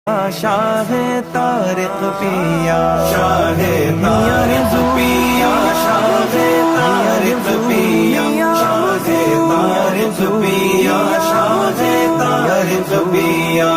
شاہ طارق پیا، شاہ طارق پیا، شاہ طارق پیا، شاہ طارق پیا، شاہ طارق پیا۔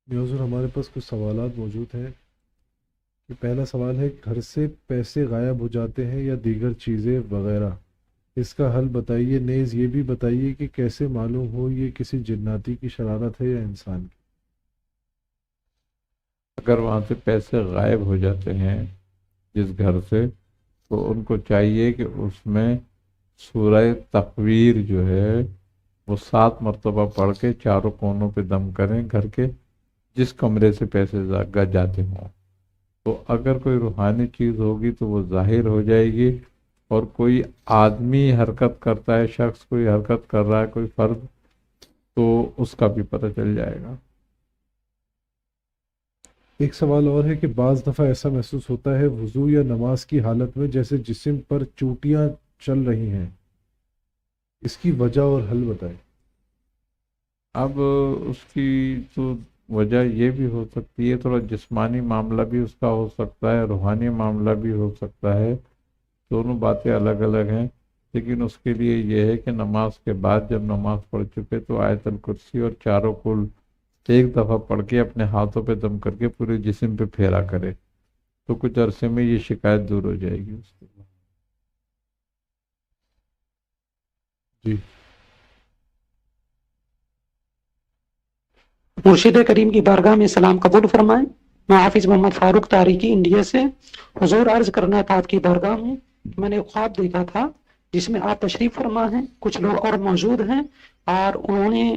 حضور ہمارے پاس کچھ سوالات موجود ہیں کہ پہلا سوال ہے، گھر سے پیسے غائب ہو جاتے ہیں یا دیگر چیزیں وغیرہ، اس کا حل بتائیے، نیز یہ بھی بتائیے کہ کیسے معلوم ہو یہ کسی جناتی کی شرارت ہے یا انسان کی۔ اگر وہاں سے پیسے غائب ہو جاتے ہیں جس گھر سے، تو ان کو چاہیے کہ اس میں سورہ تقویر جو ہے وہ 7 مرتبہ پڑھ کے چاروں کونوں پہ دم کریں گھر کے، جس کمرے سے پیسے جاتے ہوں۔ تو اگر کوئی روحانی چیز ہوگی تو وہ ظاہر ہو جائے گی، اور کوئی آدمی حرکت کرتا ہے، شخص کوئی حرکت کر رہا ہے، کوئی فرد، تو اس کا بھی پتہ چل جائے گا۔ ایک سوال اور ہے کہ بعض دفعہ ایسا محسوس ہوتا ہے وضو یا نماز کی حالت میں جیسے جسم پر چوٹیاں چل رہی ہیں، اس کی وجہ اور حل بتائیں۔ اب اس کی تو وجہ یہ بھی ہو سکتی ہے، تھوڑا جسمانی معاملہ بھی اس کا ہو سکتا ہے، روحانی معاملہ بھی ہو سکتا ہے، دونوں باتیں الگ الگ ہیں۔ لیکن اس کے لیے یہ ہے کہ نماز کے بعد جب نماز پڑھ چکے تو آیت الکرسی اور چاروں کل ایک دفعہ پڑھ کے اپنے ہاتھوں پہ دم کر کے پورے جسم پہ پھیرا کرے، تو کچھ عرصے میں یہ شکایت دور ہو جائے گی اس کے بعد۔ جی مرشد کریم کی بارگاہ میں سلام قبول فرمائیں۔ میں حافظ محمد فاروق تاریکی انڈیا سے حضور عرض کرنا تھا آپ کی بارگاہ میں، میں نے خواب دیکھا تھا جس میں آپ تشریف فرما ہیں، کچھ لوگ اور موجود ہیں، اور انہوں نے،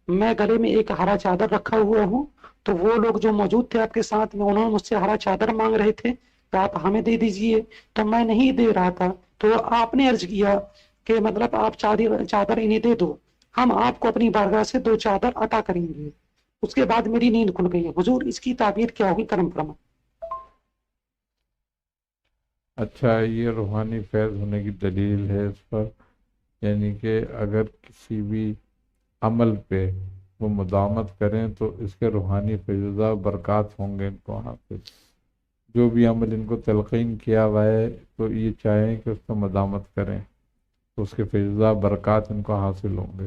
میں گلے میں ایک ہرا چادر رکھا ہوا ہوں، تو وہ لوگ جو موجود تھے آپ کے ساتھ میں، انہوں نے مجھ سے ہرا چادر مانگ رہے تھے کہ آپ ہمیں دے دیجئے، تو میں نہیں دے رہا تھا، تو آپ نے عرض کیا کہ مطلب آپ چادر انہیں دے دو، ہم آپ کو اپنی بارگاہ سے 2 چادر عطا کریں گے۔ اس کے بعد میری نیند کھل گئی ہے۔ حضور اس کی تعبیر کیا ہوگی، کرم فرما۔ اچھا، یہ روحانی فیض ہونے کی دلیل ہے اس پر، یعنی کہ اگر کسی بھی عمل پہ وہ مداومت کریں تو اس کے روحانی فیضا و برکات ہوں گے ان کو حاصل۔ جو بھی عمل ان کو تلقین کیا ہوا ہے تو یہ چاہیں کہ اس پر مداومت کریں تو اس کے فیضا و برکات ان کو حاصل ہوں گے۔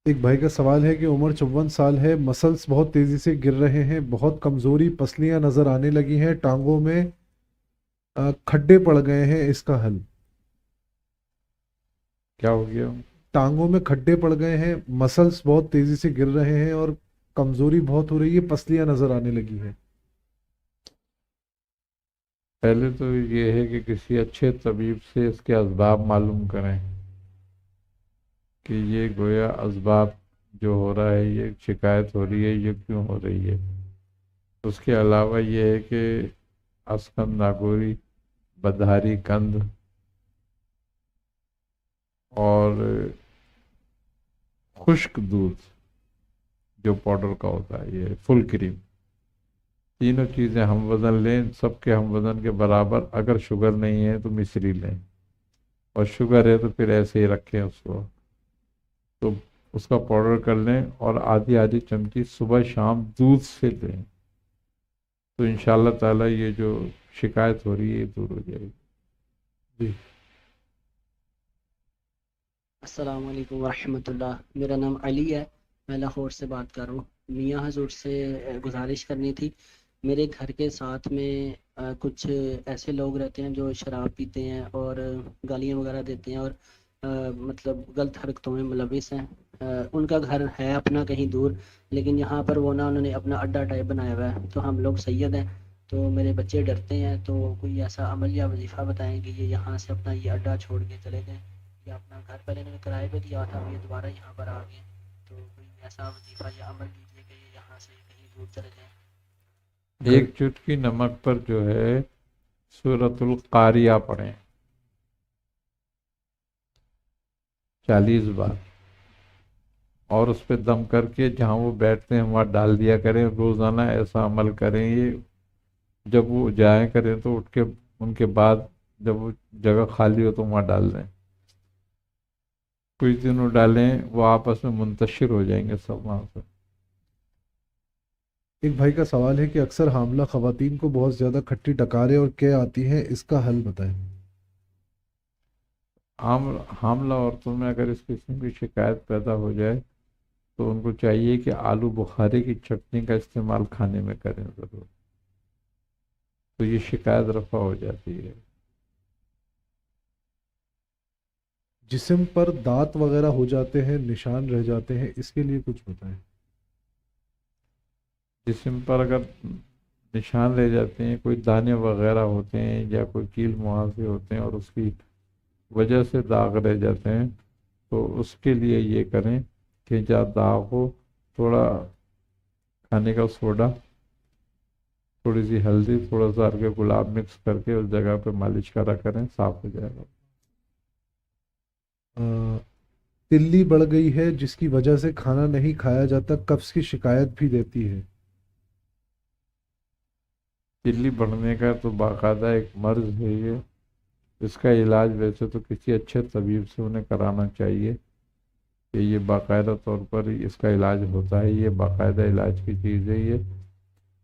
ایک بھائی کا سوال ہے کہ عمر 54 سال ہے، مسلس بہت تیزی سے گر رہے ہیں، بہت کمزوری، پسلیاں نظر آنے لگی ہیں، ٹانگوں میں کھڈے پڑ گئے ہیں، اس کا حل؟ کیا ہو گیا؟ ٹانگوں میں کھڈے پڑ گئے ہیں، مسلس بہت تیزی سے گر رہے ہیں اور کمزوری بہت ہو رہی ہے، پسلیاں نظر آنے لگی ہیں۔ پہلے تو یہ ہے کہ کسی اچھے طبیب سے اس کے اسباب معلوم کریں کہ یہ گویا اسباب جو ہو رہا ہے، یہ شکایت ہو رہی ہے، یہ کیوں ہو رہی ہے۔ اس کے علاوہ یہ ہے کہ اسکن ناگوری، بدہاری کند اور خشک دودھ جو پاؤڈر کا ہوتا ہے، یہ فل کریم، تینوں چیزیں ہم وزن لیں، سب کے ہم وزن کے برابر۔ اگر شوگر نہیں ہے تو مصری لیں، اور شوگر ہے تو پھر ایسے ہی رکھیں اس کو، تو اس کا پاؤڈر کر لیں اور آدھی آدھی چمچی صبح شام دودھ سے لیں، تو انشاءاللہ تعالیٰ یہ جو شکایت ہو رہی ہے یہ دور ہو جائے گی۔ جی السلام علیکم ورحمۃ اللہ، میرا نام علی ہے، میں لاہور سے بات کر رہا ہوں۔ میاں حضور سے گزارش کرنی تھی، میرے گھر کے ساتھ میں کچھ ایسے لوگ رہتے ہیں جو شراب پیتے ہیں اور گالیاں وغیرہ دیتے ہیں، اور مطلب غلط حرکتوں میں ملوث ہیں۔ ان کا گھر ہے اپنا کہیں دور، لیکن یہاں پر وہ انہوں نے اپنا اڈا ٹائپ بنایا ہوا ہے، تو ہم لوگ سید ہیں، تو میرے بچے ڈرتے ہیں، تو کوئی ایسا عمل یا وظیفہ بتائیں کہ یہ یہاں سے اپنا یہ اڈا چھوڑ کے چلے جائیں، یا اپنا گھر پہلے انہوں نے کرائے پہ دیا تھا، یہ دوبارہ یہاں پر آ گئے، تو کوئی ایسا وظیفہ یا عمل کیجیے کہ یہ یہاں سے کہیں دور چلے جائیں۔ ایک چٹکی نمک پر جو ہے سورۃ القاریہ پڑھیں 40 بار، اور اس پہ دم کر کے جہاں وہ بیٹھتے ہیں وہاں ڈال دیا کریں۔ روزانہ ایسا عمل کریں، یہ جب وہ جائیں کریں تو اٹھ کے ان کے بعد جب وہ جگہ خالی ہو تو وہاں ڈال دیں۔ کچھ دنوں ڈالیں وہ آپس میں منتشر ہو جائیں گے سب وہاں سے۔ ایک بھائی کا سوال ہے کہ اکثر حاملہ خواتین کو بہت زیادہ کھٹی ڈکاریں اور قے آتی ہیں، اس کا حل بتائیں۔ حاملہ عورتوں میں اگر اس قسم کی شکایت پیدا ہو جائے تو ان کو چاہیے کہ آلو بخارے کی چٹنی کا استعمال کھانے میں کریں ضرور، تو یہ شکایت رفع ہو جاتی ہے۔ جسم پر دانت وغیرہ ہو جاتے ہیں، نشان رہ جاتے ہیں، اس کے لیے کچھ بتائیں۔ جسم پر اگر نشان رہ جاتے ہیں، کوئی دانے وغیرہ ہوتے ہیں یا کوئی کیل مہاسے ہوتے ہیں اور اس کی وجہ سے داغ رہ جاتے ہیں، تو اس کے لیے یہ کریں کہ جب داغ ہو تھوڑا کھانے کا سوڈا، تھوڑی سی ہلدی، تھوڑا سا ارگ گلاب مکس کر کے اس جگہ پہ مالش کرا کریں، صاف ہو جائے گا۔ تلی بڑھ گئی ہے جس کی وجہ سے کھانا نہیں کھایا جاتا، قبض کی شکایت بھی دیتی ہے۔ تلی بڑھنے کا تو باقاعدہ ایک مرض ہے یہ، اس کا علاج ویسے تو کسی اچھے طبیب سے انہیں کرانا چاہیے کہ یہ باقاعدہ طور پر اس کا علاج ہوتا ہے، یہ باقاعدہ علاج کی چیز ہے یہ،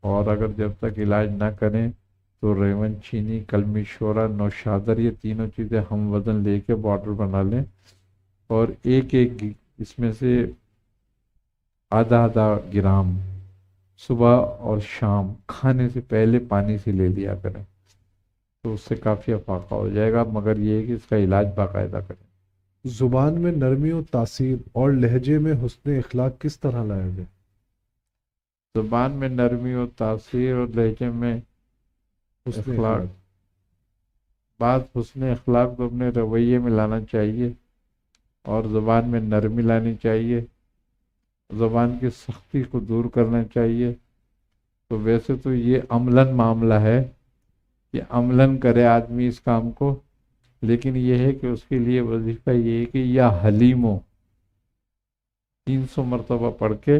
اور اگر جب تک علاج نہ کریں تو ریون چینی، کلمی شورا، نوشادر، یہ تینوں چیزیں ہم وزن لے کے باٹل بنا لیں اور ایک اس میں سے آدھا گرام صبح اور شام کھانے سے پہلے پانی سے لے لیا کریں، تو اس سے کافی افاقہ ہو جائے گا، مگر یہ ہے کہ اس کا علاج باقاعدہ کریں۔ زبان میں نرمی و تاثیر اور لہجے میں حسن اخلاق کس طرح لایا جائے؟ زبان میں نرمی اور تاثیر اور لہجے میں حسن اخلاق، بات حسن اخلاق تو اپنے رویے میں لانا چاہیے اور زبان میں نرمی لانی چاہیے، زبان کی سختی کو دور کرنا چاہیے۔ تو ویسے تو یہ عملاً معاملہ ہے کہ عملاً کرے آدمی اس کام کو، لیکن یہ ہے کہ اس کے لیے وظیفہ یہ ہے کہ یا حلیم ہو 300 مرتبہ پڑھ کے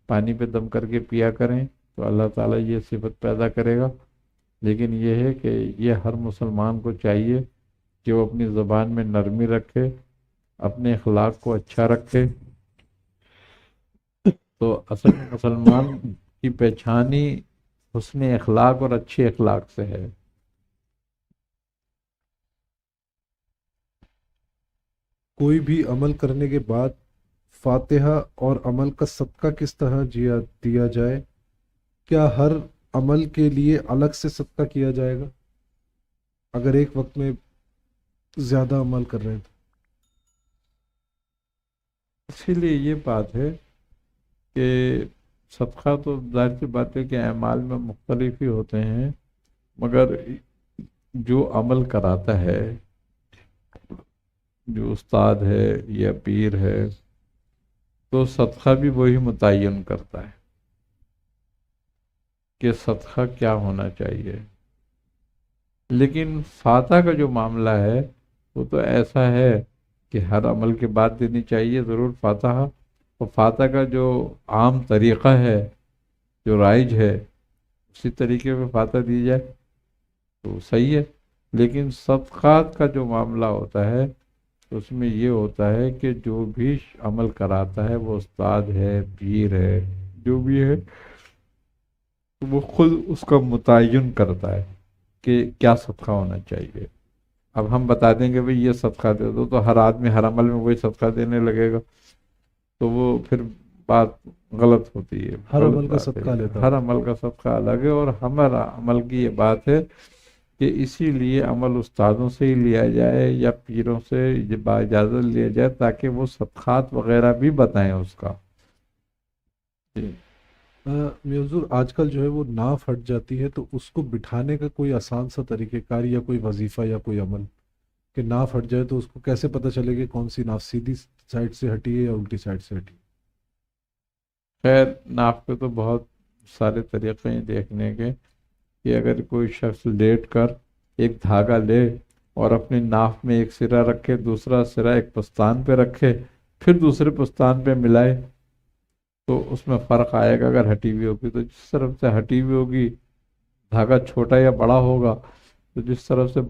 پانی پہ دم کر کے پیا کریں تو اللہ تعالیٰ یہ صفت پیدا کرے گا۔ لیکن یہ ہے کہ یہ ہر مسلمان کو چاہیے کہ وہ اپنی زبان میں نرمی رکھے، اپنے اخلاق کو اچھا رکھے، تو اصل میں مسلمان کی پہچان ہی حسن اخلاق اور اچھے اخلاق سے ہے۔ کوئی بھی عمل کرنے کے بعد فاتحہ اور عمل کا صدقہ کس طرح دیا جائے؟ کیا ہر عمل کے لیے الگ سے صدقہ کیا جائے گا اگر ایک وقت میں زیادہ عمل کر رہے ہیں تو؟ اسی لیے یہ بات ہے کہ صدقہ تو ظاہر سی بات ہے کہ اعمال میں مختلف ہی ہوتے ہیں، مگر جو عمل کراتا ہے، جو استاد ہے یا پیر ہے، تو صدقہ بھی وہی متعین کرتا ہے کہ صدقہ کیا ہونا چاہیے۔ لیکن فاتحہ کا جو معاملہ ہے وہ تو ایسا ہے کہ ہر عمل کے بعد دینی چاہیے ضرور فاتحہ، اور فاتحہ کا جو عام طریقہ ہے، جو رائج ہے، اسی طریقے پہ فاتحہ دی جائے تو صحیح ہے۔ لیکن صدقات کا جو معاملہ ہوتا ہے اس میں یہ ہوتا ہے کہ جو بھی عمل کراتا ہے وہ استاد ہے، پیر ہے، جو بھی ہے، وہ خود اس کا متعین کرتا ہے کہ کیا صدقہ ہونا چاہیے۔ اب ہم بتا دیں گے بھئی یہ صدقہ دے دو تو ہر آدمی ہر عمل میں وہی صدقہ دینے لگے گا، تو وہ پھر بات غلط ہوتی ہے۔ ہر عمل کا صدقہ لیتا ہے، ہر عمل کا صدقہ الگ ہے، اور ہمارا عمل کی یہ بات ہے کہ اسی لیے عمل استادوں سے ہی لیا جائے یا پیروں سے باجازت لیا جائے تاکہ وہ صدقات وغیرہ بھی بتائیں اس کا۔ حضور آج کل جو ہے وہ ناف ہٹ جاتی ہے، تو اس کو بٹھانے کا کوئی آسان سا طریقہ کار یا کوئی وظیفہ یا کوئی عمل کہ ناف ہٹ جائے تو اس کو کیسے پتہ چلے کہ کون سی ناف سیدھی سائڈ سے ہٹی ہے یا الٹی سائڈ سے ہٹی ہے؟ خیر ناف پہ تو بہت سارے طریقے ہیں دیکھنے کے، کہ اگر کوئی شخص لیٹ کر ایک دھاگا لے اور اپنی ناف میں ایک سرا رکھے، دوسرا سرا ایک پستان پہ رکھے، پھر دوسرے پستان پہ ملائے تو اس میں فرق آئے گا۔ اگر ہٹی ہوئی ہوگی تو جس طرف سے ہٹی ہوئی ہوگی دھاگا چھوٹا یا بڑا ہوگا، تو جس طرف سے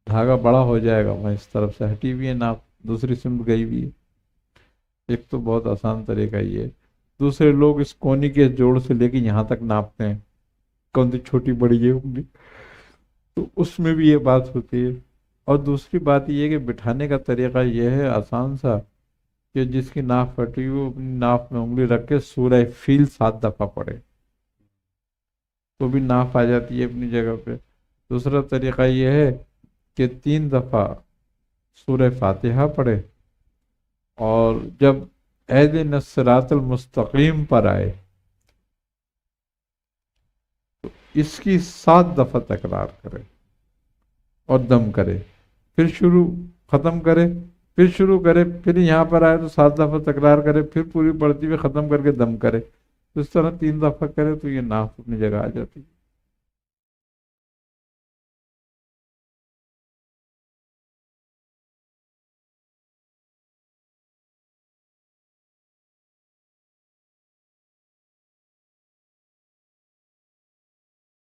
دھاگا بڑا ہو جائے گا وہ اس طرف سے ہٹی ہوئی ہے ناف۔ دوسری سمت گئی بھی ہے. ایک تو بہت آسان طریقہ یہ ہے. دوسرے لوگ اس کونی کے جوڑ سے لے کے یہاں تک ناپتے ہیں کون سی چھوٹی بڑی ہے انگلی, تو اس میں بھی یہ بات ہوتی ہے. اور دوسری بات یہ ہے کہ بٹھانے کا طریقہ یہ ہے آسان سا کہ جس کی ناف پھٹی وہ اپنی ناف میں انگلی رکھ کے سورہ فیل 7 دفعہ پڑھے تو بھی ناف آ جاتی ہے اپنی جگہ پہ. دوسرا طریقہ یہ ہے کہ 3 دفعہ سورہ فاتحہ پڑھے اور جب اہدنا الصراط المستقیم پر آئے تو اس کی 7 دفعہ تکرار کرے اور دم کرے, پھر ختم کرے, پھر شروع کرے, پھر یہاں پر آئے تو 7 دفعہ تکرار کرے, پھر پوری پڑھتی ہوئے ختم کر کے دم کرے. تو اس طرح 3 دفعہ کرے تو یہ ناف اپنی جگہ آ جاتی ہے.